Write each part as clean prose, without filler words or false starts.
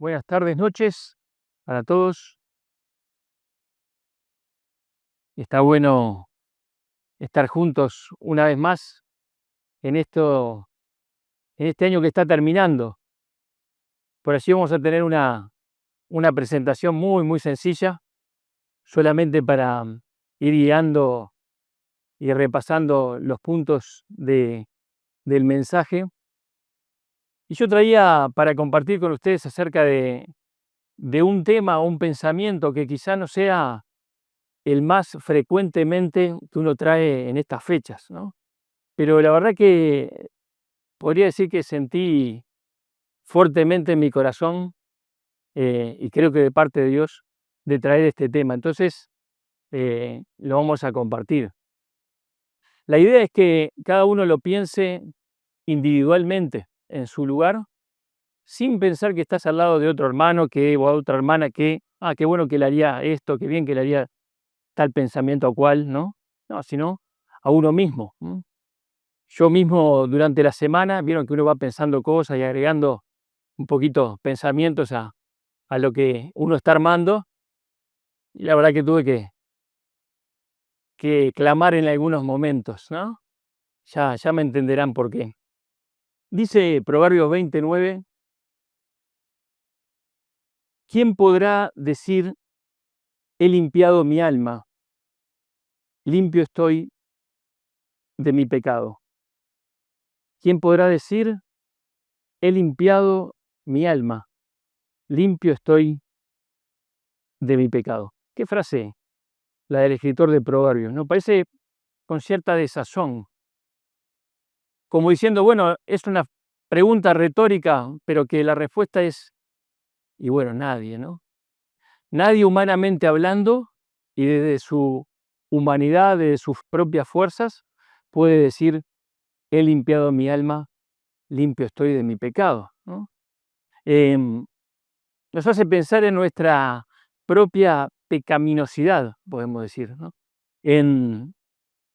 Buenas tardes, noches para todos. Está bueno estar juntos una vez más en este año que está terminando. Por allí vamos a tener una presentación muy sencilla, solamente para ir guiando y repasando los puntos del mensaje. Y yo traía para compartir con ustedes acerca de un tema o un pensamiento que quizá no sea el más frecuentemente que uno trae en estas fechas, ¿no? Pero la verdad que podría decir que sentí fuertemente en mi corazón, y creo que de parte de Dios, de traer este tema. Entonces, lo vamos a compartir. La idea es que cada uno lo piense individualmente en su lugar, sin pensar que estás al lado de otro hermano o a otra hermana qué bueno que le haría esto, qué bien que le haría tal pensamiento o cual, ¿no? No, sino a uno mismo. Yo mismo durante la semana, vieron que uno va pensando cosas y agregando un poquito pensamientos a lo que uno está armando, y la verdad que tuve que clamar en algunos momentos, ¿no? Ya me entenderán por qué. Dice Proverbios 29, ¿quién podrá decir, he limpiado mi alma, limpio estoy de mi pecado? ¿Quién podrá decir, he limpiado mi alma, limpio estoy de mi pecado? ¿Qué frase la del escritor de Proverbios? ¿No? Parece con cierta desazón, como diciendo, bueno, es una pregunta retórica, pero que la respuesta es, y bueno, nadie, ¿no? Nadie humanamente hablando y desde su humanidad, desde sus propias fuerzas, puede decir, he limpiado mi alma, limpio estoy de mi pecado, ¿no? Nos hace pensar en nuestra propia pecaminosidad, podemos decir, ¿no? En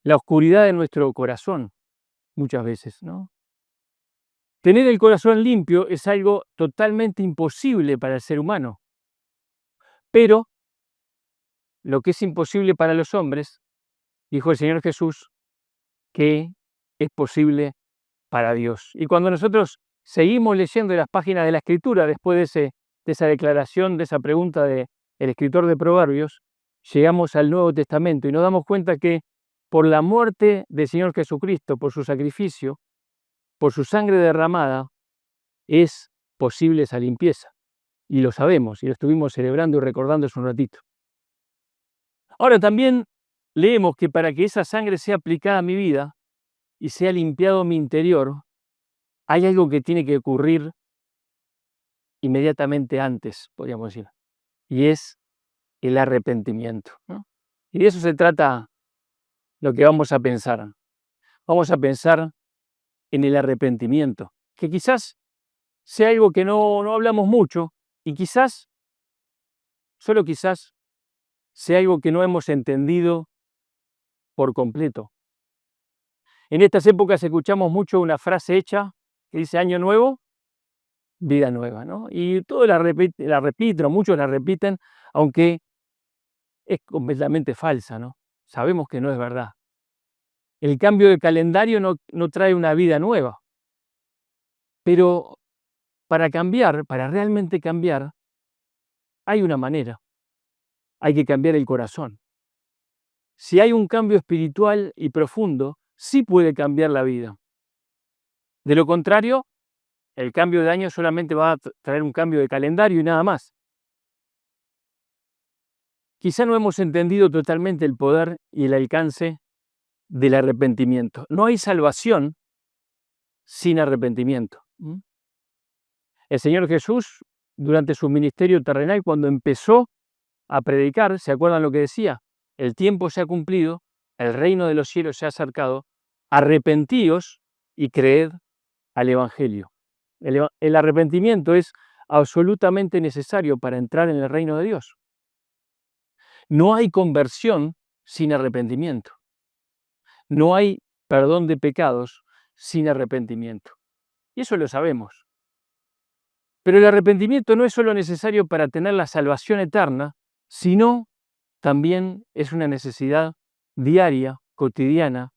la oscuridad de nuestro corazón, muchas veces, ¿no? Tener el corazón limpio es algo totalmente imposible para el ser humano, pero lo que es imposible para los hombres, dijo el Señor Jesús, que es posible para Dios. Y cuando nosotros seguimos leyendo las páginas de la Escritura, después de esa declaración, de esa pregunta del escritor de Proverbios, llegamos al Nuevo Testamento y nos damos cuenta que por la muerte del Señor Jesucristo, por su sacrificio, por su sangre derramada, es posible esa limpieza. Y lo sabemos, y lo estuvimos celebrando y recordando hace un ratito. Ahora también leemos que para que esa sangre sea aplicada a mi vida y sea limpiado mi interior, hay algo que tiene que ocurrir inmediatamente antes, podríamos decir, y es el arrepentimiento, ¿no? Y de eso se trata lo que vamos a pensar. Vamos a pensar en el arrepentimiento, que quizás sea algo que no hablamos mucho y quizás, solo quizás, sea algo que no hemos entendido por completo. En estas épocas escuchamos mucho una frase hecha que dice año nuevo, vida nueva, ¿no? Y todos la repiten, o muchos la repiten, aunque es completamente falsa, ¿no? Sabemos que no es verdad. El cambio de calendario no trae una vida nueva, pero para cambiar, para realmente cambiar, hay una manera, hay que cambiar el corazón. Si hay un cambio espiritual y profundo, sí puede cambiar la vida. De lo contrario, el cambio de año solamente va a traer un cambio de calendario y nada más. Quizá no hemos entendido totalmente el poder y el alcance del arrepentimiento. No hay salvación sin arrepentimiento. El Señor Jesús, durante su ministerio terrenal, cuando empezó a predicar, ¿se acuerdan lo que decía? El tiempo se ha cumplido, el reino de los cielos se ha acercado, arrepentíos y creed al Evangelio. El arrepentimiento es absolutamente necesario para entrar en el reino de Dios. No hay conversión sin arrepentimiento. No hay perdón de pecados sin arrepentimiento. Y eso lo sabemos. Pero el arrepentimiento no es solo necesario para tener la salvación eterna, sino también es una necesidad diaria, cotidiana,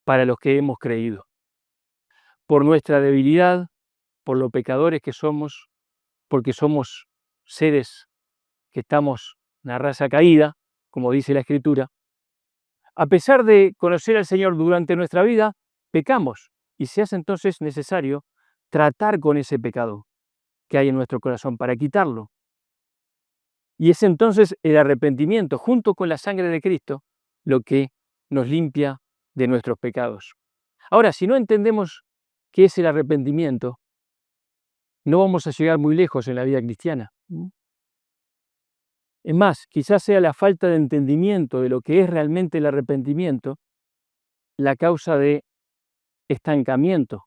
para los que hemos creído. Por nuestra debilidad, por lo pecadores que somos, porque somos seres que estamos en la raza caída, como dice la Escritura, a pesar de conocer al Señor durante nuestra vida, pecamos y se hace entonces necesario tratar con ese pecado que hay en nuestro corazón para quitarlo. Y es entonces el arrepentimiento, junto con la sangre de Cristo, lo que nos limpia de nuestros pecados. Ahora, si no entendemos qué es el arrepentimiento, no vamos a llegar muy lejos en la vida cristiana. Es más, quizás sea la falta de entendimiento de lo que es realmente el arrepentimiento la causa de estancamiento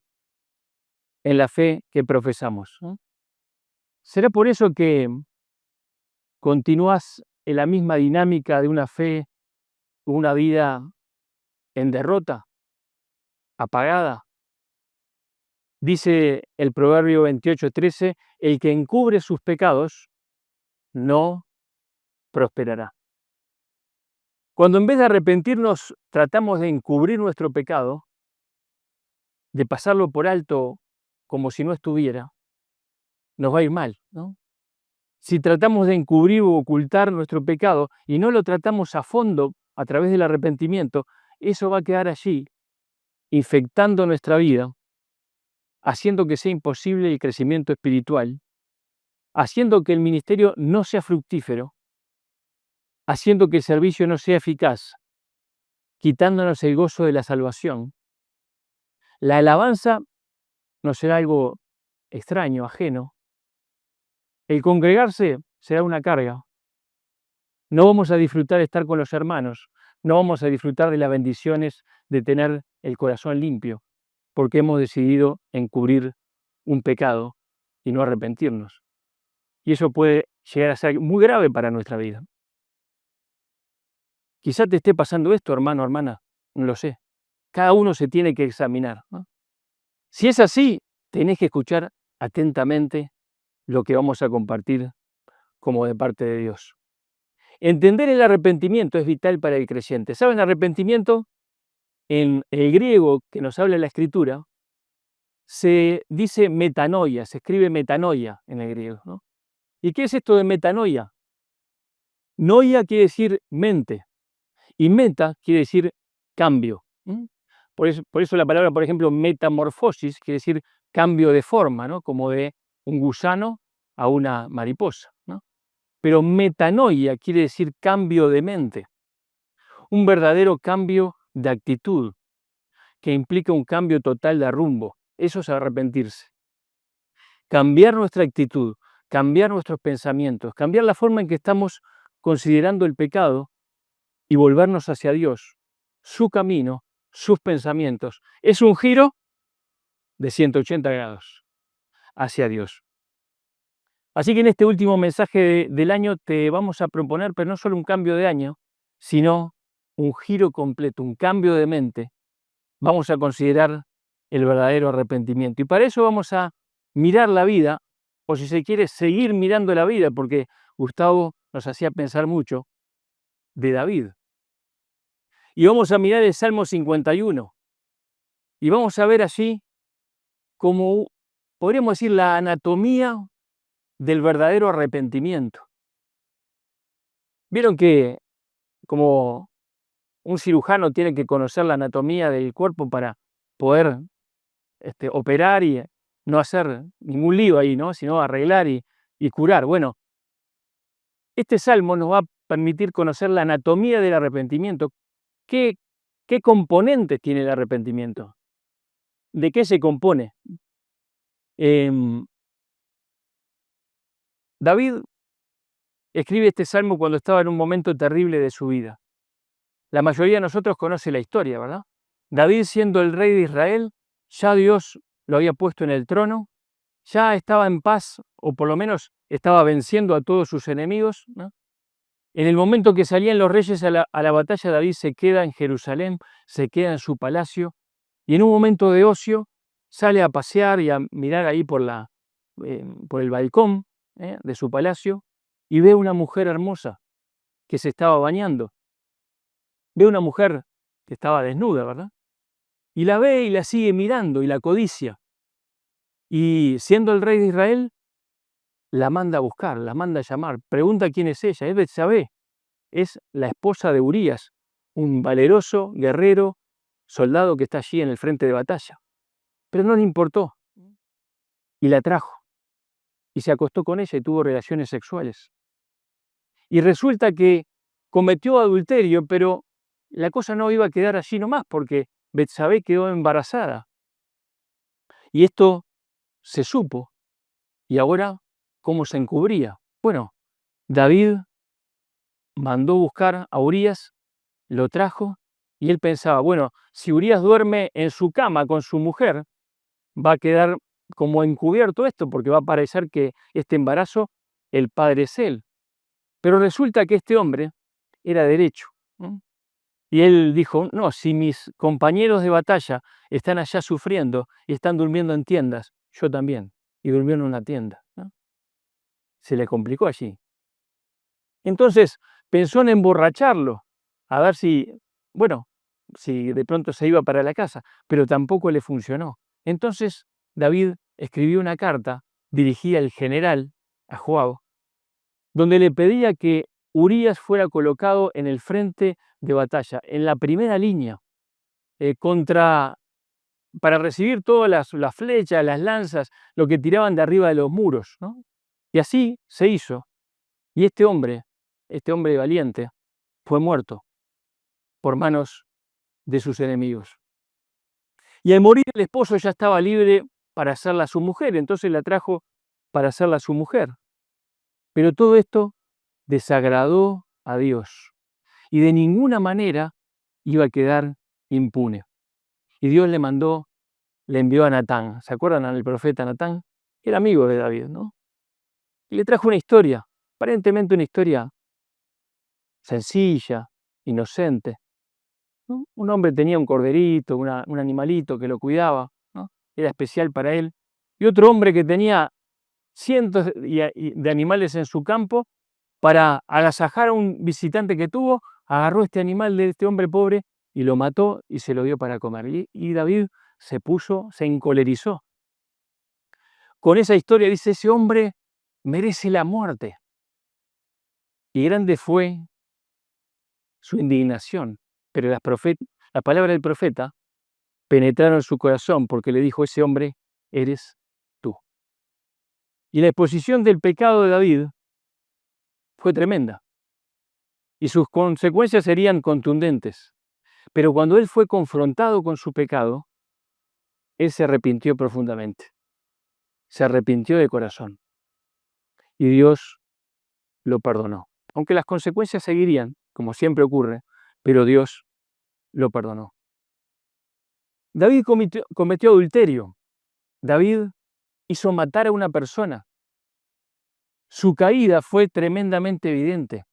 en la fe que profesamos. ¿Será por eso que continúas en la misma dinámica de una fe, una vida en derrota, apagada? Dice el Proverbio 28:13, el que encubre sus pecados no prosperará. Cuando en vez de arrepentirnos tratamos de encubrir nuestro pecado, de pasarlo por alto como si no estuviera, nos va a ir mal, ¿no? Si tratamos de encubrir o ocultar nuestro pecado y no lo tratamos a fondo a través del arrepentimiento, eso va a quedar allí, infectando nuestra vida, haciendo que sea imposible el crecimiento espiritual, haciendo que el ministerio no sea fructífero, haciendo que el servicio no sea eficaz, quitándonos el gozo de la salvación. La alabanza no será algo extraño, ajeno. El congregarse será una carga. No vamos a disfrutar de estar con los hermanos, no vamos a disfrutar de las bendiciones de tener el corazón limpio, porque hemos decidido encubrir un pecado y no arrepentirnos. Y eso puede llegar a ser muy grave para nuestra vida. Quizá te esté pasando esto, hermano, hermana, no lo sé. Cada uno se tiene que examinar, ¿no? Si es así, tenés que escuchar atentamente lo que vamos a compartir como de parte de Dios. Entender el arrepentimiento es vital para el creyente. ¿Saben? Arrepentimiento, en el griego que nos habla la Escritura, se dice metanoia, se escribe metanoia en el griego, ¿no? ¿Y qué es esto de metanoia? Noia quiere decir mente y meta quiere decir cambio. Por eso la palabra, por ejemplo, metamorfosis quiere decir cambio de forma, ¿no? Como de un gusano a una mariposa, ¿no? Pero metanoia quiere decir cambio de mente, un verdadero cambio de actitud que implica un cambio total de rumbo. Eso es arrepentirse. Cambiar nuestra actitud, cambiar nuestros pensamientos, cambiar la forma en que estamos considerando el pecado y volvernos hacia Dios, su camino, sus pensamientos. Es un giro de 180 grados hacia Dios. Así que en este último mensaje del año te vamos a proponer, pero no solo un cambio de año, sino un giro completo, un cambio de mente. Vamos a considerar el verdadero arrepentimiento. Y para eso vamos a mirar la vida, o si se quiere, seguir mirando la vida, porque Gustavo nos hacía pensar mucho de David. Y vamos a mirar el Salmo 51. Y vamos a ver allí como, podríamos decir, la anatomía del verdadero arrepentimiento. Vieron que como un cirujano tiene que conocer la anatomía del cuerpo para poder operar y no hacer ningún lío ahí, ¿no? Sino arreglar y curar. Bueno, este salmo nos va a permitir conocer la anatomía del arrepentimiento. ¿Qué componentes tiene el arrepentimiento? ¿De qué se compone? David escribe este salmo cuando estaba en un momento terrible de su vida. La mayoría de nosotros conoce la historia, ¿verdad? David, siendo el rey de Israel, ya Dios lo había puesto en el trono, ya estaba en paz, o por lo menos estaba venciendo a todos sus enemigos, ¿no? En el momento que salían los reyes a la batalla, David se queda en Jerusalén, se queda en su palacio, y en un momento de ocio sale a pasear y a mirar ahí por la por el balcón de su palacio y ve una mujer hermosa que se estaba bañando. Ve una mujer que estaba desnuda, ¿verdad? Y la ve y la sigue mirando y la codicia. Y siendo el rey de Israel, la manda a buscar, la manda a llamar. Pregunta quién es ella. Es Betsabé, es la esposa de Urías, un valeroso guerrero, soldado que está allí en el frente de batalla. Pero no le importó y la trajo y se acostó con ella y tuvo relaciones sexuales. Y resulta que cometió adulterio, pero la cosa no iba a quedar allí nomás porque Betsabé quedó embarazada. Y esto se supo. Y ahora, ¿cómo se encubría? Bueno, David mandó buscar a Urías, lo trajo y él pensaba, bueno, si Urías duerme en su cama con su mujer, va a quedar como encubierto esto porque va a parecer que este embarazo el padre es él. Pero resulta que este hombre era derecho. Y él dijo, no, si mis compañeros de batalla están allá sufriendo y están durmiendo en tiendas, yo también. Y durmió en una tienda. Se le complicó allí. Entonces pensó en emborracharlo, a ver si, bueno, si de pronto se iba para la casa, pero tampoco le funcionó. Entonces David escribió una carta dirigida al general, a Joab, donde le pedía que Urías fuera colocado en el frente de batalla, en la primera línea, para recibir todas las flechas, las lanzas, lo que tiraban de arriba de los muros, ¿no? Y así se hizo. Y este hombre valiente, fue muerto por manos de sus enemigos. Y al morir el esposo ya estaba libre para hacerla su mujer, entonces la trajo para hacerla su mujer. Pero todo esto desagradó a Dios y de ninguna manera iba a quedar impune. Y Dios le envió a Natán. ¿Se acuerdan al profeta Natán? Era amigo de David, ¿no? Y le trajo una historia, aparentemente una historia sencilla, inocente. ¿No? Un hombre tenía un corderito, un animalito que lo cuidaba, ¿no? Era especial para él. Y otro hombre que tenía cientos de animales en su campo, para agasajar a un visitante que tuvo, agarró este animal de este hombre pobre y lo mató y se lo dio para comer. Y David se encolerizó. Con esa historia dice, ese hombre merece la muerte. Y grande fue su indignación. Pero la palabra del profeta penetraron su corazón porque le dijo, ese hombre eres tú. Y la exposición del pecado de David fue tremenda. Y sus consecuencias serían contundentes. Pero cuando él fue confrontado con su pecado, él se arrepintió profundamente. Se arrepintió de corazón. Y Dios lo perdonó. Aunque las consecuencias seguirían, como siempre ocurre, pero Dios lo perdonó. David cometió adulterio. David hizo matar a una persona. Su caída fue tremendamente evidente.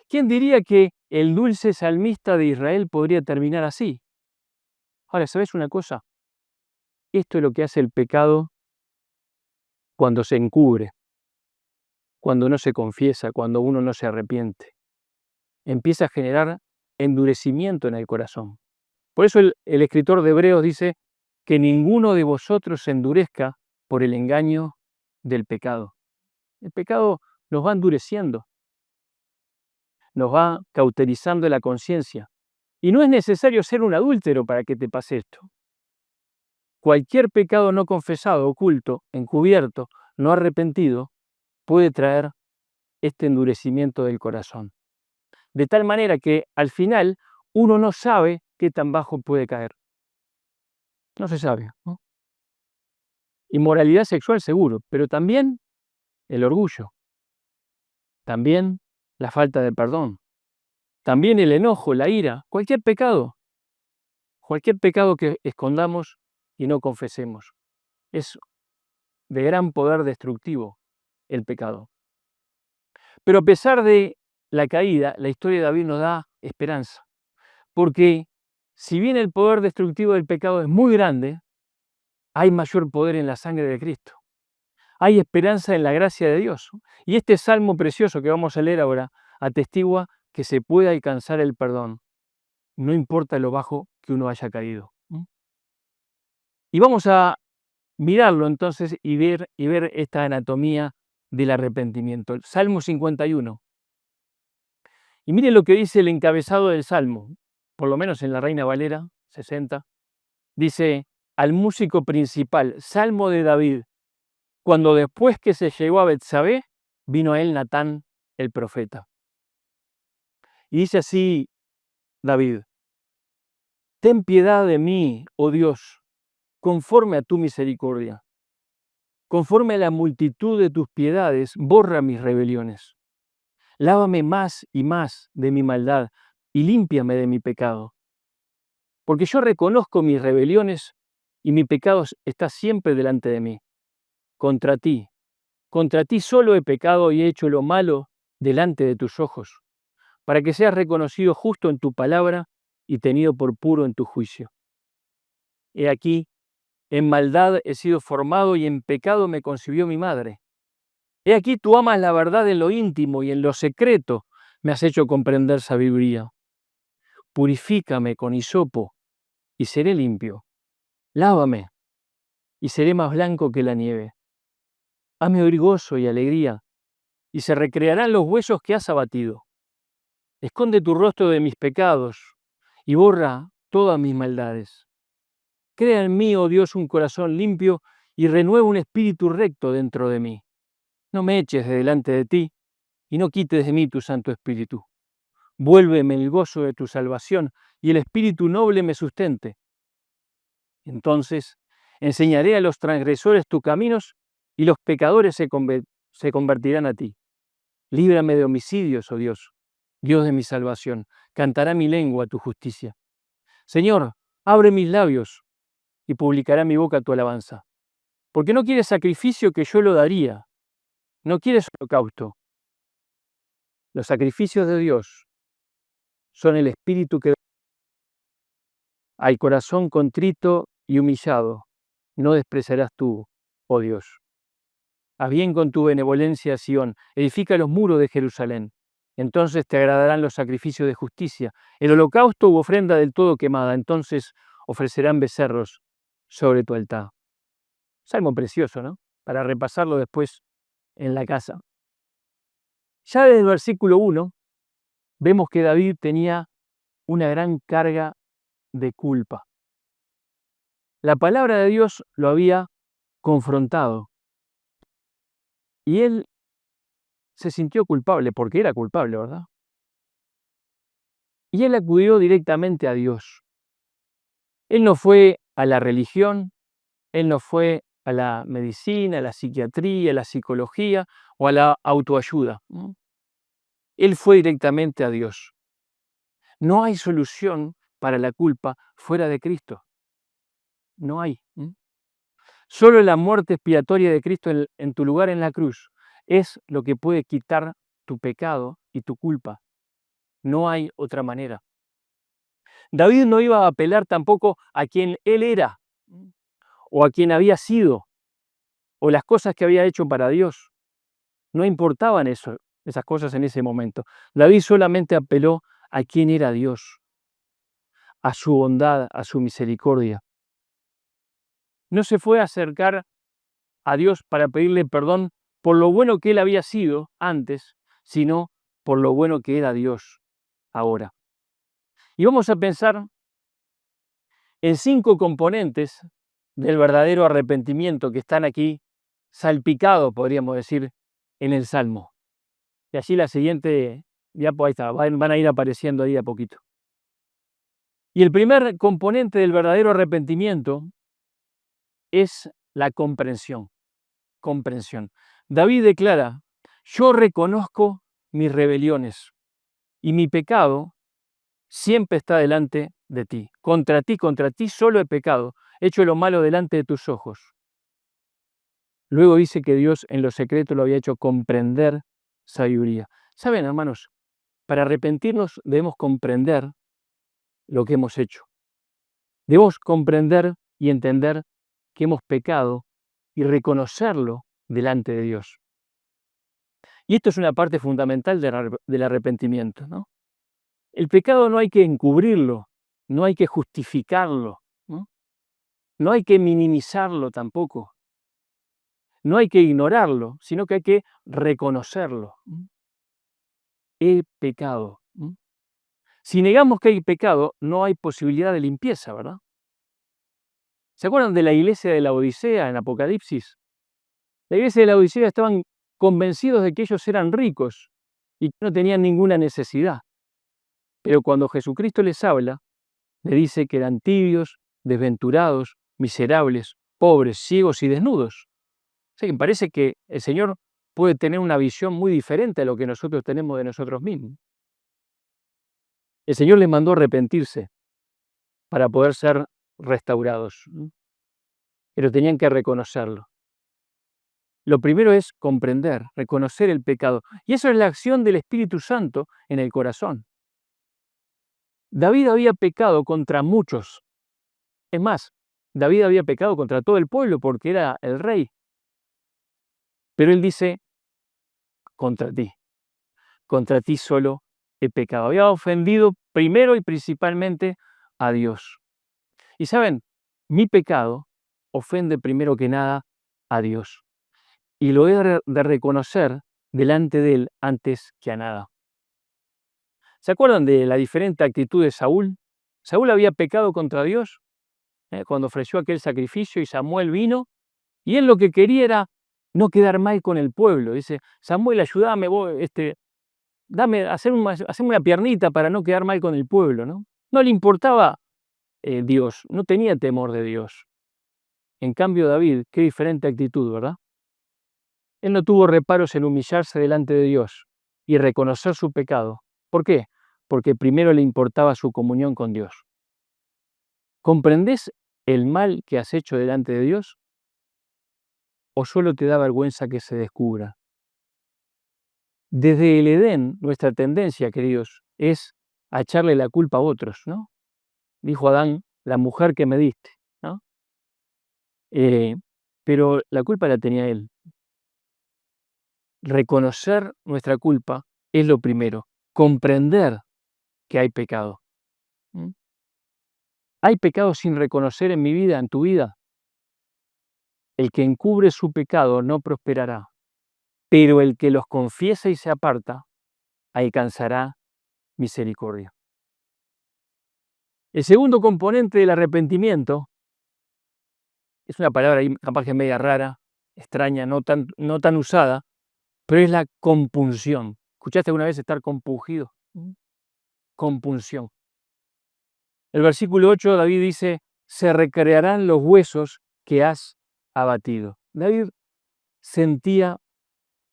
¿Quién diría que el dulce salmista de Israel podría terminar así? Ahora, ¿sabes una cosa? Esto es lo que hace el pecado cuando se encubre, cuando no se confiesa, cuando uno no se arrepiente. Empieza a generar endurecimiento en el corazón. Por eso el escritor de Hebreos dice que ninguno de vosotros se endurezca por el engaño del pecado. El pecado nos va endureciendo, nos va cauterizando la conciencia. Y no es necesario ser un adúltero para que te pase esto. Cualquier pecado no confesado, oculto, encubierto, no arrepentido, puede traer este endurecimiento del corazón. De tal manera que al final uno no sabe qué tan bajo puede caer. No se sabe, ¿no? Inmoralidad sexual seguro, pero también el orgullo, también la falta de perdón, también el enojo, la ira, cualquier pecado que escondamos y no confesemos. Es de gran poder destructivo el pecado. Pero a pesar de la caída, la historia de David nos da esperanza, porque si bien el poder destructivo del pecado es muy grande, hay mayor poder en la sangre de Cristo. hay esperanza en la gracia de Dios. Y este salmo precioso que vamos a leer ahora atestigua que se puede alcanzar el perdón, no importa lo bajo que uno haya caído. Y vamos a mirarlo entonces y ver esta anatomía del arrepentimiento. El Salmo 51. Y miren lo que dice el encabezado del Salmo, por lo menos en la Reina Valera 60. Dice, al músico principal, Salmo de David, cuando después que se llegó a Betsabé, vino a él Natán el profeta. Y dice así David, ten piedad de mí, oh Dios, conforme a tu misericordia. Conforme a la multitud de tus piedades, borra mis rebeliones. Lávame más y más de mi maldad y límpiame de mi pecado. Porque yo reconozco mis rebeliones y mi pecado está siempre delante de mí. Contra ti solo he pecado y he hecho lo malo delante de tus ojos, para que seas reconocido justo en tu palabra y tenido por puro en tu juicio. He aquí, en maldad he sido formado y en pecado me concibió mi madre. He aquí tú amas la verdad en lo íntimo y en lo secreto me has hecho comprender sabiduría. Purifícame con hisopo y seré limpio. Lávame y seré más blanco que la nieve. Hazme oír gozo y alegría y se recrearán los huesos que has abatido. Esconde tu rostro de mis pecados y borra todas mis maldades. Crea en mí, oh Dios, un corazón limpio y renueva un espíritu recto dentro de mí. No me eches de delante de ti y no quites de mí tu Santo Espíritu. Vuélveme el gozo de tu salvación y el espíritu noble me sustente. Entonces enseñaré a los transgresores tus caminos y los pecadores se convertirán a ti. Líbrame de homicidios, oh Dios, Dios de mi salvación. Cantará mi lengua tu justicia. Señor, abre mis labios y publicará mi boca tu alabanza. Porque no quieres sacrificio que yo lo daría. No quieres holocausto. Los sacrificios de Dios son el espíritu que al corazón contrito y humillado no despreciarás tú, oh Dios. Haz bien con tu benevolencia a Sión, edifica los muros de Jerusalén. Entonces te agradarán los sacrificios de justicia, el holocausto u ofrenda del todo quemada. Entonces ofrecerán becerros sobre tu altar. Salmo precioso, ¿no? Para repasarlo después en la casa. Ya desde el versículo 1 vemos que David tenía una gran carga de culpa. La palabra de Dios lo había confrontado y él se sintió culpable, porque era culpable, ¿verdad? Y él acudió directamente a Dios. Él no fue a la religión, él no fue a la medicina, a la psiquiatría, a la psicología o a la autoayuda. Él fue directamente a Dios. No hay solución para la culpa fuera de Cristo. No hay. Solo la muerte expiatoria de Cristo en tu lugar en la cruz es lo que puede quitar tu pecado y tu culpa. No hay otra manera. David no iba a apelar tampoco a quien él era, o a quien había sido, o las cosas que había hecho para Dios. No importaban esas cosas en ese momento. David solamente apeló a quien era Dios, a su bondad, a su misericordia. No se fue a acercar a Dios para pedirle perdón por lo bueno que él había sido antes, sino por lo bueno que era Dios ahora. Y vamos a pensar en 5 componentes del verdadero arrepentimiento que están aquí salpicados, podríamos decir, en el Salmo. Y allí la siguiente diapo, ahí está, van a ir apareciendo ahí a poquito. Y el primer componente del verdadero arrepentimiento es la comprensión. Comprensión. David declara, yo reconozco mis rebeliones y mi pecado siempre está delante de ti. Contra ti solo he pecado, he hecho lo malo delante de tus ojos. Luego dice que Dios en lo secreto lo había hecho comprender sabiduría. Saben, hermanos, para arrepentirnos debemos comprender lo que hemos hecho. Debemos comprender y entender que hemos pecado y reconocerlo delante de Dios. Y esto es una parte fundamental del arrepentimiento, ¿no? El pecado no hay que encubrirlo, no hay que justificarlo, ¿no? No hay que minimizarlo tampoco, no hay que ignorarlo, sino que hay que reconocerlo. He pecado. Si negamos que hay pecado, no hay posibilidad de limpieza, ¿verdad? ¿Se acuerdan de la iglesia de la Odisea en Apocalipsis? La iglesia de la Odisea estaban convencidos de que ellos eran ricos y que no tenían ninguna necesidad. Pero cuando Jesucristo les habla, le dice que eran tibios, desventurados, miserables, pobres, ciegos y desnudos. O sea, que me parece que el Señor puede tener una visión muy diferente a lo que nosotros tenemos de nosotros mismos. El Señor les mandó arrepentirse para poder ser restaurados, pero tenían que reconocerlo. Lo primero es comprender, reconocer el pecado, y eso es la acción del Espíritu Santo en el corazón. David había pecado contra muchos. Es más, David había pecado contra todo el pueblo porque era el rey. Pero él dice, contra ti solo he pecado. Había ofendido primero y principalmente a Dios. Y saben, mi pecado ofende primero que nada a Dios. Y lo he de reconocer delante de Él antes que a nada. ¿Se acuerdan de la diferente actitud de Saúl? Saúl había pecado contra Dios cuando ofreció aquel sacrificio y Samuel vino, y él lo que quería era no quedar mal con el pueblo. Dice, Samuel, ayúdame, haceme una piernita para no quedar mal con el pueblo, ¿no? No le importaba Dios, no tenía temor de Dios. En cambio, David, qué diferente actitud, ¿verdad? Él no tuvo reparos en humillarse delante de Dios y reconocer su pecado. ¿Por qué? Porque primero le importaba su comunión con Dios. ¿Comprendés el mal que has hecho delante de Dios? ¿O solo te da vergüenza que se descubra? Desde el Edén, nuestra tendencia, queridos, es a echarle la culpa a otros, ¿no? Dijo Adán, la mujer que me diste, ¿no? Pero la culpa la tenía él. Reconocer nuestra culpa es lo primero. Comprender que hay pecado. ¿Hay pecado sin reconocer en mi vida, en tu vida? El que encubre su pecado no prosperará, pero el que los confiesa y se aparta alcanzará misericordia. El segundo componente del arrepentimiento es una palabra ahí capaz que media rara, extraña, no tan usada, pero es la compunción. ¿Escuchaste alguna vez estar compungido? Compunción. El versículo 8, David dice, se recrearán los huesos que has abatido. David sentía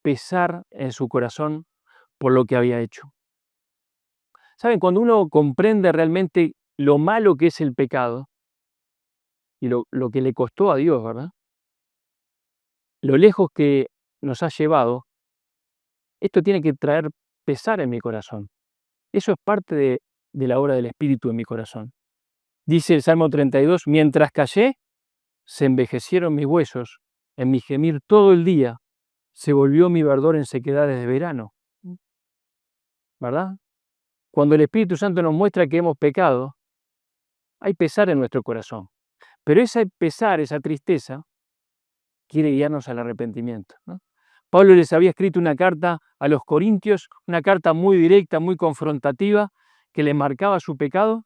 pesar en su corazón por lo que había hecho. ¿Saben? Cuando uno comprende realmente lo malo que es el pecado y lo que le costó a Dios, ¿verdad? Lo lejos que nos ha llevado, esto tiene que traer pesar en mi corazón. Eso es parte de la obra del Espíritu en mi corazón. Dice el Salmo 32, mientras callé, se envejecieron mis huesos, en mi gemir todo el día, se volvió mi verdor en sequedades de verano. ¿Verdad? Cuando el Espíritu Santo nos muestra que hemos pecado, hay pesar en nuestro corazón. Pero ese pesar, esa tristeza, quiere guiarnos al arrepentimiento, ¿no? Pablo les había escrito una carta a los Corintios, una carta muy directa, muy confrontativa, que le marcaba su pecado,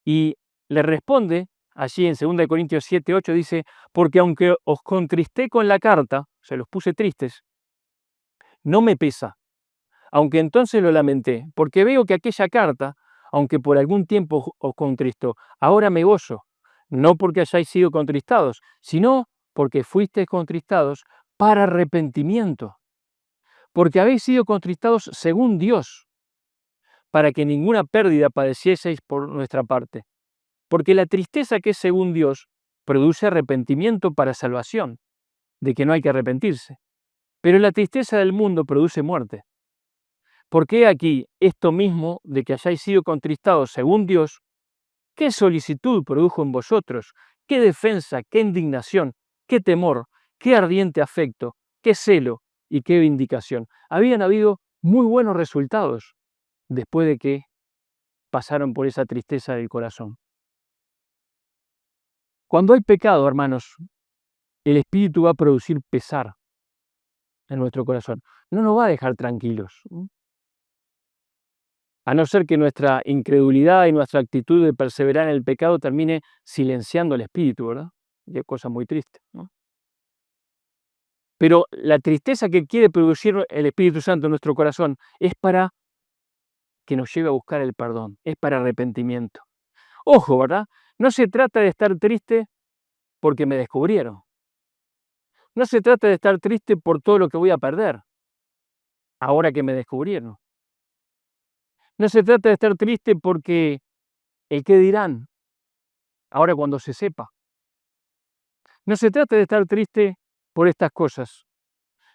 y le responde allí en 2 Corintios 7:8, dice, porque aunque os contristé con la carta, se los puse tristes, no me pesa, aunque entonces lo lamenté, porque veo que aquella carta, aunque por algún tiempo os contristó, ahora me gozo, no porque hayáis sido contristados, sino porque fuisteis contristados para arrepentimiento, porque habéis sido contristados según Dios, para que ninguna pérdida padecieseis por nuestra parte, porque la tristeza que es según Dios produce arrepentimiento para salvación, de que no hay que arrepentirse, pero la tristeza del mundo produce muerte. Porque aquí esto mismo de que hayáis sido contristados según Dios, ¿qué solicitud produjo en vosotros? ¿Qué defensa, qué indignación, qué temor, qué ardiente afecto qué celo y qué vindicación. Habían habido muy buenos resultados después de que pasaron por esa tristeza del corazón. Cuando hay pecado, hermanos, el Espíritu va a producir pesar en nuestro corazón. No nos va a dejar tranquilos. A no ser que nuestra incredulidad y nuestra actitud de perseverar en el pecado termine silenciando el Espíritu, ¿verdad? Y es cosa muy triste, ¿no? Pero la tristeza que quiere producir el Espíritu Santo en nuestro corazón es para que nos lleve a buscar el perdón, es para arrepentimiento. Ojo, ¿verdad? No se trata de estar triste porque me descubrieron. No se trata de estar triste por todo lo que voy a perder ahora que me descubrieron. No se trata de estar triste porque el qué dirán ahora cuando se sepa. No se trata de estar triste por estas cosas,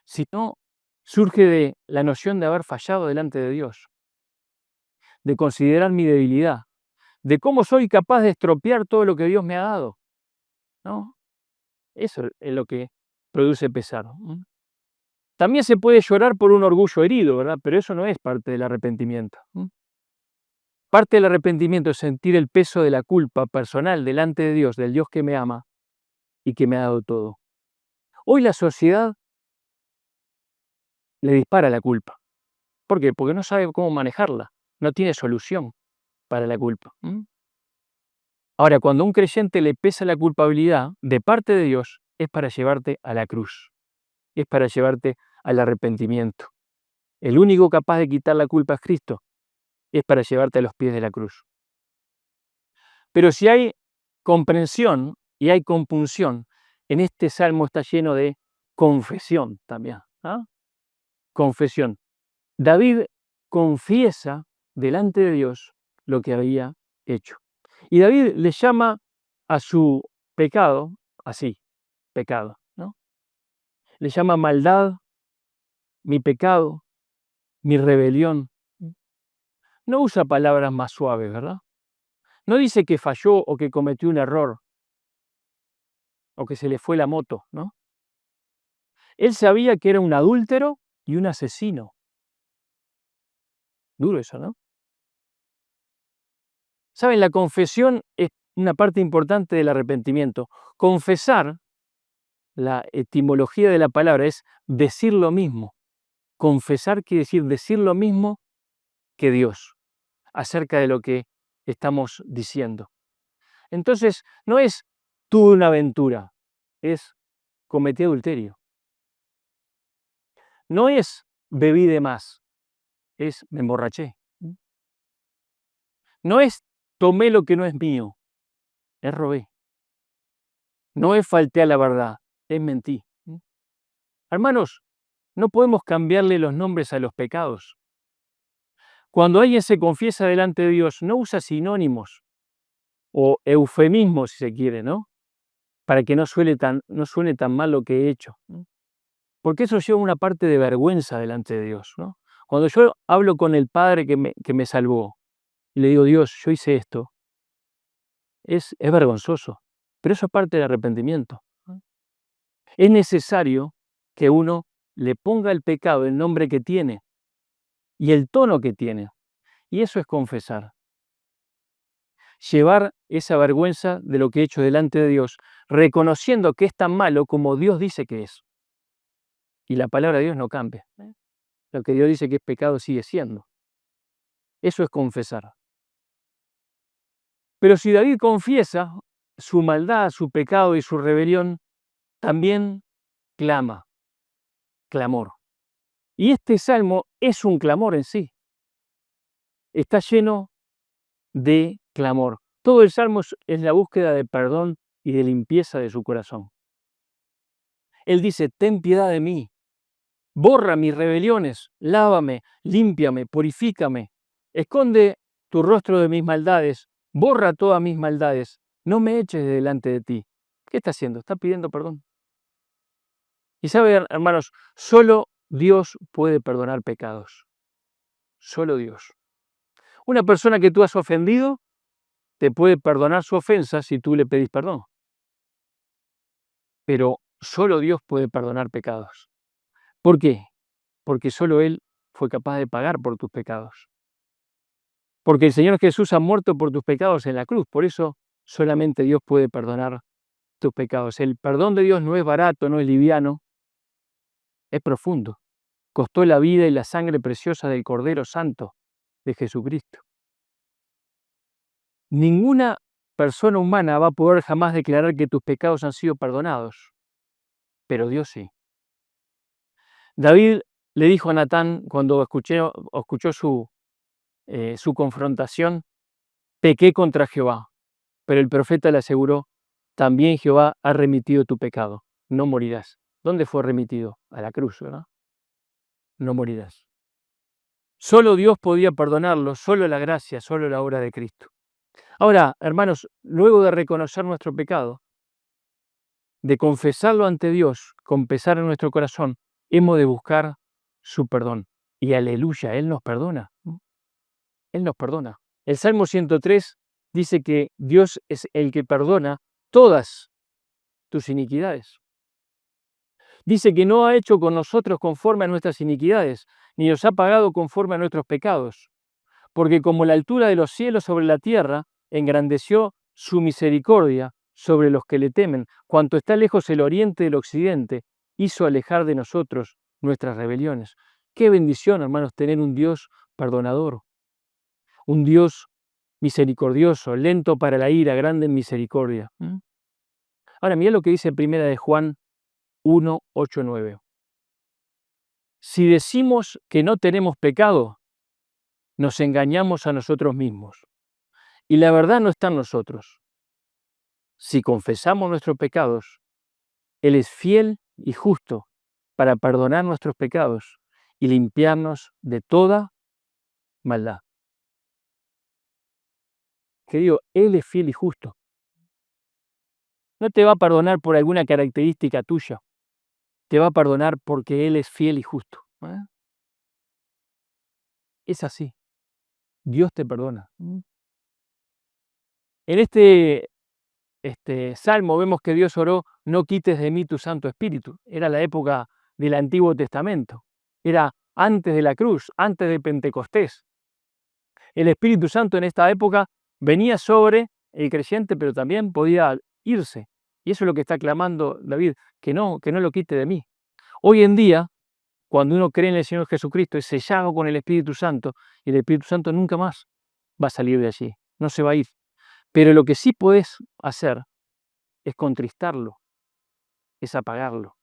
sino surge de la noción de haber fallado delante de Dios, de considerar mi debilidad, de cómo soy capaz de estropear todo lo que Dios me ha dado, ¿no? Eso es lo que produce pesar. También se puede llorar por un orgullo herido, ¿verdad? Pero eso no es parte del arrepentimiento. Parte del arrepentimiento es sentir el peso de la culpa personal delante de Dios, del Dios que me ama y que me ha dado todo. Hoy la sociedad le dispara la culpa. ¿Por qué? Porque no sabe cómo manejarla, no tiene solución para la culpa. Ahora, cuando a un creyente le pesa la culpabilidad de parte de Dios, es para llevarte a la cruz, es para llevarte al arrepentimiento. El único capaz de quitar la culpa es Cristo, es para llevarte a los pies de la cruz. Pero si hay comprensión y hay compunción, en este salmo está lleno de confesión también. Confesión. David confiesa delante de Dios lo que había hecho. Y David le llama a su pecado, así, pecado, ¿no? Le llama maldad, mi pecado, mi rebelión. No usa palabras más suaves, ¿verdad? No dice que falló o que cometió un error o que se le fue la moto, ¿no? Él sabía que era un adúltero y un asesino. Duro eso, ¿no? Saben, la confesión es una parte importante del arrepentimiento. Confesar, la etimología de la palabra es decir lo mismo. Confesar quiere decir lo mismo que Dios acerca de lo que estamos diciendo. Entonces, no es tuve una aventura, es cometí adulterio. No es bebí de más, es me emborraché. No es tomé lo que no es mío, es robé. No es falté a la verdad, es mentí. Hermanos, no podemos cambiarle los nombres a los pecados. Cuando alguien se confiesa delante de Dios, no usa sinónimos o eufemismos, si se quiere, ¿no? Para que no suene tan mal lo que he hecho. Porque eso lleva una parte de vergüenza delante de Dios, ¿no? Cuando yo hablo con el Padre que me salvó y le digo, Dios, yo hice esto, es vergonzoso, pero eso es parte del arrepentimiento. Es necesario que uno le ponga al pecado el nombre que tiene y el tono que tiene, y eso es confesar. Llevar esa vergüenza de lo que he hecho delante de Dios, reconociendo que es tan malo como Dios dice que es. Y la palabra de Dios no cambia. Lo que Dios dice que es pecado sigue siendo. Eso es confesar. Pero si David confiesa su maldad, su pecado y su rebelión, también clama, clamor. Y este salmo es un clamor en sí. Está lleno de clamor. Todo el salmo es la búsqueda de perdón y de limpieza de su corazón. Él dice, ten piedad de mí, borra mis rebeliones, lávame, límpiame, purifícame, esconde tu rostro de mis maldades, borra todas mis maldades, no me eches de delante de ti. ¿Qué está haciendo? Está pidiendo perdón. Y saben, hermanos, solo Dios puede perdonar pecados. Solo Dios. Una persona que tú has ofendido te puede perdonar su ofensa si tú le pedís perdón. Pero solo Dios puede perdonar pecados. ¿Por qué? Porque solo Él fue capaz de pagar por tus pecados. Porque el Señor Jesús ha muerto por tus pecados en la cruz. Por eso solamente Dios puede perdonar tus pecados. El perdón de Dios no es barato, no es liviano, es profundo. Costó la vida y la sangre preciosa del Cordero Santo de Jesucristo. Ninguna persona humana va a poder jamás declarar que tus pecados han sido perdonados, pero Dios sí. David le dijo a Natán cuando escuchó su confrontación: pequé contra Jehová. Pero el profeta le aseguró: también Jehová ha remitido tu pecado, no morirás. ¿Dónde fue remitido? A la cruz, ¿verdad? No morirás. Solo Dios podía perdonarlo, solo la gracia, solo la obra de Cristo. Ahora, hermanos, luego de reconocer nuestro pecado, de confesarlo ante Dios, con pesar en nuestro corazón, hemos de buscar su perdón. Y aleluya, Él nos perdona. Él nos perdona. El Salmo 103 dice que Dios es el que perdona todas tus iniquidades. Dice que no ha hecho con nosotros conforme a nuestras iniquidades, ni nos ha pagado conforme a nuestros pecados. Porque como la altura de los cielos sobre la tierra, engrandeció su misericordia sobre los que le temen. Cuanto está lejos el oriente del occidente, hizo alejar de nosotros nuestras rebeliones. Qué bendición, hermanos, tener un Dios perdonador, un Dios misericordioso, lento para la ira, grande en misericordia. Ahora, mira lo que dice primera de Juan 1, 8, 9. Si decimos que no tenemos pecado, nos engañamos a nosotros mismos, y la verdad no está en nosotros. Si confesamos nuestros pecados, Él es fiel y justo para perdonar nuestros pecados y limpiarnos de toda maldad. Querido, Él es fiel y justo. No te va a perdonar por alguna característica tuya, te va a perdonar porque Él es fiel y justo. Es así. Dios te perdona. En este salmo vemos que Dios oró: no quites de mí tu Santo Espíritu. Era la época del Antiguo Testamento. Era antes de la cruz, antes de Pentecostés. El Espíritu Santo en esta época venía sobre el creyente, pero también podía irse. Y eso es lo que está clamando David, que no lo quite de mí. Hoy en día, cuando uno cree en el Señor Jesucristo, es sellado con el Espíritu Santo, y el Espíritu Santo nunca más va a salir de allí, no se va a ir. Pero lo que sí puedes hacer es contristarlo, es apagarlo.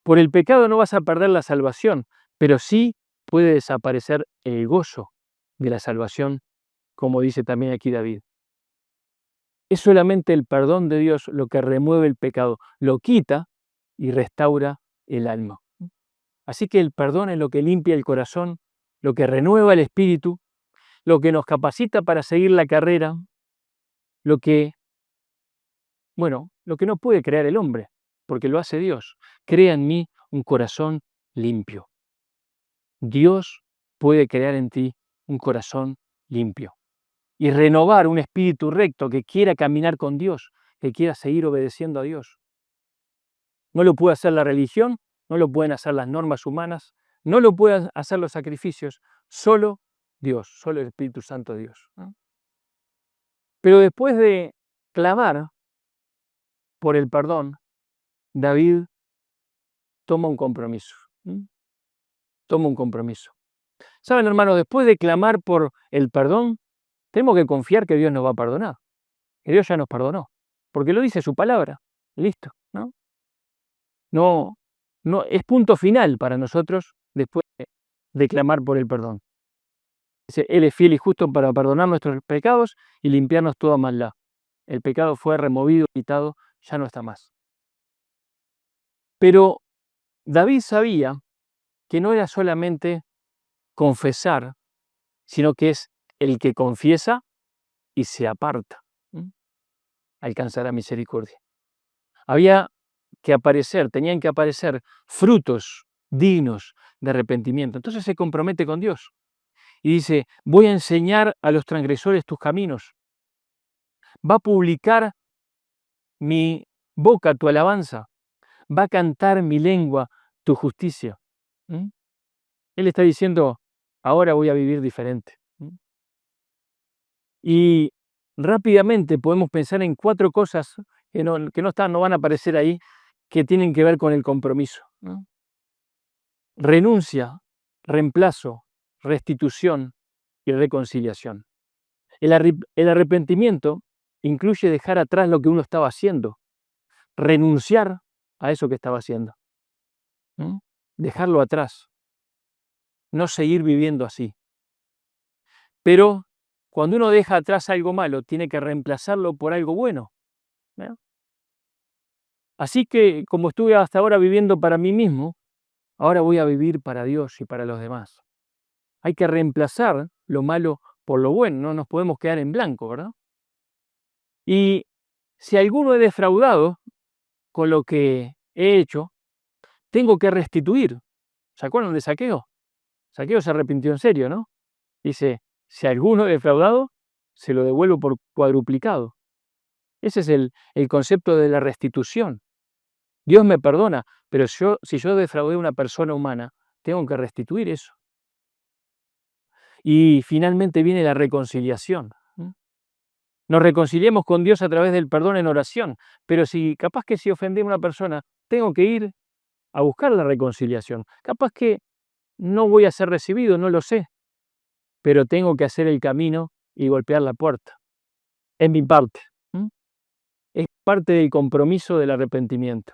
Por el pecado no vas a perder la salvación, pero sí puede desaparecer el gozo de la salvación, como dice también aquí David. Es solamente el perdón de Dios lo que remueve el pecado, lo quita y restaura el alma. Así que el perdón es lo que limpia el corazón, lo que renueva el espíritu, lo que nos capacita para seguir la carrera, lo que no puede crear el hombre, porque lo hace Dios. Crea en mí un corazón limpio. Dios puede crear en ti un corazón limpio y renovar un espíritu recto que quiera caminar con Dios, que quiera seguir obedeciendo a Dios. No lo puede hacer la religión, no lo pueden hacer las normas humanas, no lo pueden hacer los sacrificios, solo Dios, solo el Espíritu Santo de Dios. Pero después de clamar por el perdón, David toma un compromiso. Toma un compromiso. Saben, hermanos, después de clamar por el perdón, tenemos que confiar que Dios nos va a perdonar, que Dios ya nos perdonó, porque lo dice su palabra. Listo, ¿no? No es punto final para nosotros después de clamar por el perdón. Dice: Él es fiel y justo para perdonar nuestros pecados y limpiarnos toda maldad. El pecado fue removido, quitado, ya no está más. Pero David sabía que no era solamente confesar, sino que es el que confiesa y se aparta, alcanzará misericordia. Tenían que aparecer frutos dignos de arrepentimiento. Entonces se compromete con Dios y dice: voy a enseñar a los transgresores tus caminos. Va a publicar mi boca tu alabanza. Va a cantar mi lengua tu justicia. Él está diciendo, ahora voy a vivir diferente. Y rápidamente podemos pensar en 4 cosas que no van a aparecer ahí, que tienen que ver con el compromiso. Renuncia, reemplazo, restitución y reconciliación. El arrepentimiento incluye dejar atrás lo que uno estaba haciendo, renunciar a eso que estaba haciendo, dejarlo atrás, no seguir viviendo así. Pero cuando uno deja atrás algo malo, tiene que reemplazarlo por algo bueno. Así que, como estuve hasta ahora viviendo para mí mismo, ahora voy a vivir para Dios y para los demás. Hay que reemplazar lo malo por lo bueno, no nos podemos quedar en blanco, ¿verdad? Y si alguno he defraudado con lo que he hecho, tengo que restituir. ¿Se acuerdan de Zaqueo? Zaqueo se arrepintió en serio, ¿no? Dice, si alguno he defraudado, se lo devuelvo por cuadruplicado. Ese es el concepto de la restitución. Dios me perdona, pero si yo defraudé a una persona humana, tengo que restituir eso. Y finalmente viene la reconciliación. Nos reconciliamos con Dios a través del perdón en oración, pero capaz que si ofendí a una persona, tengo que ir a buscar la reconciliación. Capaz que no voy a ser recibido, no lo sé, pero tengo que hacer el camino y golpear la puerta. Es mi parte. Es parte del compromiso del arrepentimiento.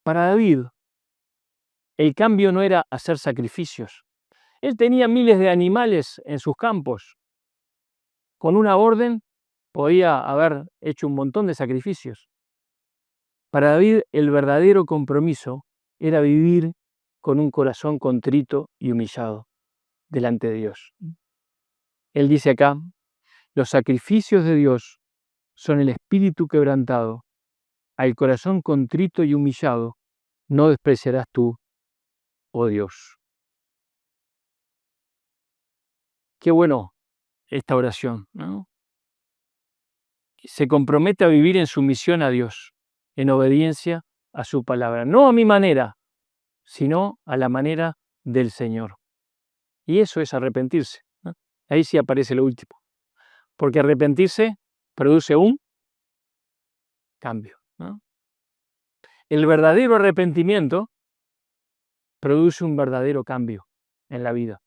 Para David, el cambio no era hacer sacrificios. Él tenía miles de animales en sus campos. Con una orden podía haber hecho un montón de sacrificios. Para David, el verdadero compromiso era vivir con un corazón contrito y humillado delante de Dios. Él dice acá, los sacrificios de Dios son el espíritu quebrantado. Al corazón contrito y humillado no despreciarás tú, oh Dios. Qué bueno esta oración, ¿no? Se compromete a vivir en sumisión a Dios, en obediencia a su palabra, no a mi manera, sino a la manera del Señor. Y eso es arrepentirse, ¿no? Ahí sí aparece lo último, porque arrepentirse produce un cambio, ¿no? El verdadero arrepentimiento produce un verdadero cambio en la vida,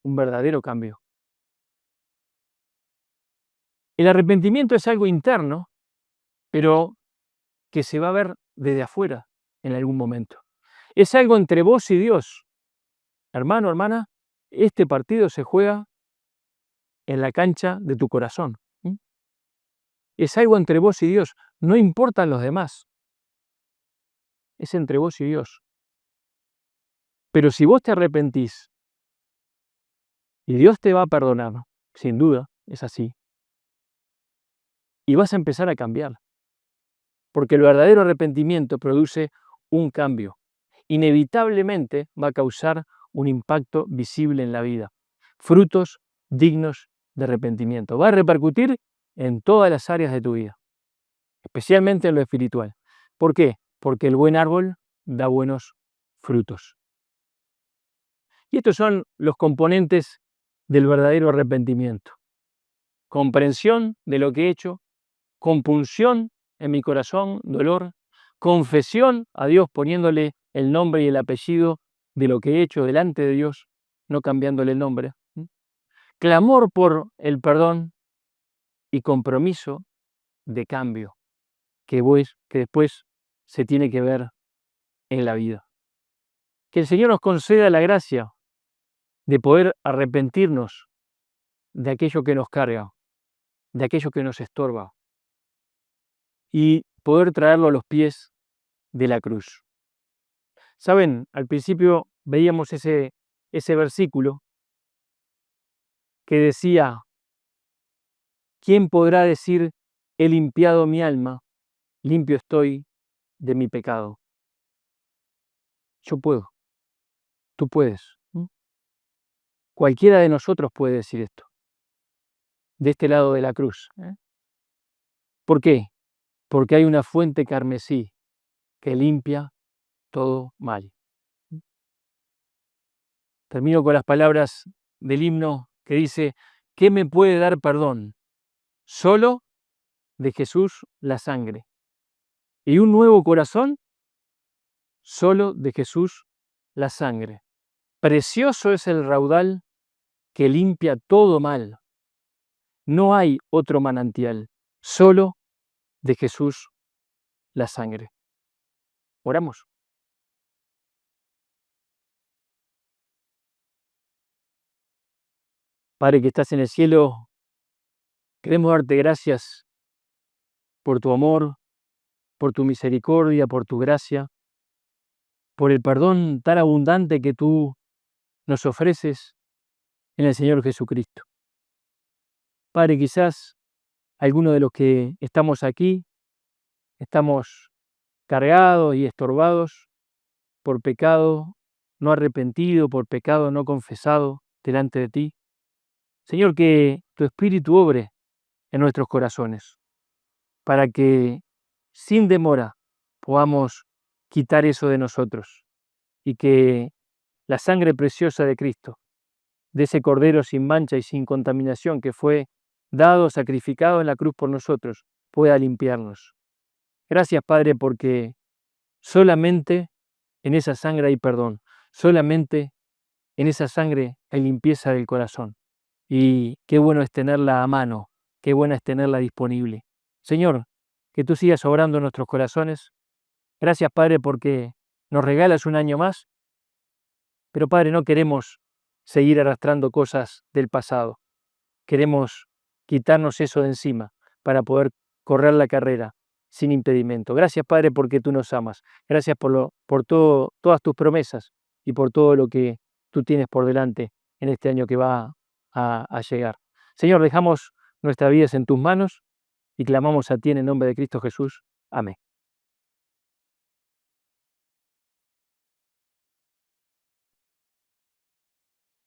un verdadero cambio. El arrepentimiento es algo interno, pero que se va a ver desde afuera en algún momento. Es algo entre vos y Dios. Hermano, hermana, este partido se juega en la cancha de tu corazón. Es algo entre vos y Dios. No importan los demás. Es entre vos y Dios. Pero si vos te arrepentís y Dios te va a perdonar, sin duda, es así, y vas a empezar a cambiar. Porque el verdadero arrepentimiento produce un cambio. Inevitablemente va a causar un impacto visible en la vida. Frutos dignos de arrepentimiento. Va a repercutir en todas las áreas de tu vida, especialmente en lo espiritual. ¿Por qué? Porque el buen árbol da buenos frutos. Y estos son los componentes del verdadero arrepentimiento. Comprensión de lo que he hecho, compunción en mi corazón, dolor, confesión a Dios poniéndole el nombre y el apellido de lo que he hecho delante de Dios, no cambiándole el nombre. Clamor por el perdón y compromiso de cambio que después se tiene que ver en la vida. Que el Señor nos conceda la gracia de poder arrepentirnos de aquello que nos carga, de aquello que nos estorba, y poder traerlo a los pies de la cruz. Saben, al principio veíamos ese versículo que decía, ¿quién podrá decir, he limpiado mi alma, limpio estoy de mi pecado? Yo puedo, tú puedes. Cualquiera de nosotros puede decir esto, de este lado de la cruz. ¿Por qué? porque hay una fuente carmesí que limpia todo mal. Termino con las palabras del himno que dice: ¿qué me puede dar perdón? Solo de Jesús la sangre. ¿Y un nuevo corazón? Solo de Jesús la sangre. Precioso es el raudal que limpia todo mal. No hay otro manantial, solo de Jesús la sangre. Oramos. Padre que estás en el cielo, queremos darte gracias por tu amor, por tu misericordia, por tu gracia, por el perdón tan abundante que tú nos ofreces en el Señor Jesucristo. Padre, quizás algunos de los que estamos aquí estamos cargados y estorbados por pecado no arrepentido, por pecado no confesado delante de ti. Señor, que tu Espíritu obre en nuestros corazones para que sin demora podamos quitar eso de nosotros y que la sangre preciosa de Cristo, de ese Cordero sin mancha y sin contaminación que fue dado, sacrificado en la cruz por nosotros, pueda limpiarnos. Gracias, Padre, porque solamente en esa sangre hay perdón, solamente en esa sangre hay limpieza del corazón. Y qué bueno es tenerla a mano, qué buena es tenerla disponible. Señor, que tú sigas obrando en nuestros corazones. Gracias, Padre, porque nos regalas un año más, pero Padre, no queremos seguir arrastrando cosas del pasado. Queremos quitarnos eso de encima para poder correr la carrera sin impedimento. Gracias, Padre, porque tú nos amas. Gracias por todas tus promesas y por todo lo que tú tienes por delante en este año que va a llegar. Señor, dejamos nuestras vidas en tus manos y clamamos a ti en el nombre de Cristo Jesús. Amén.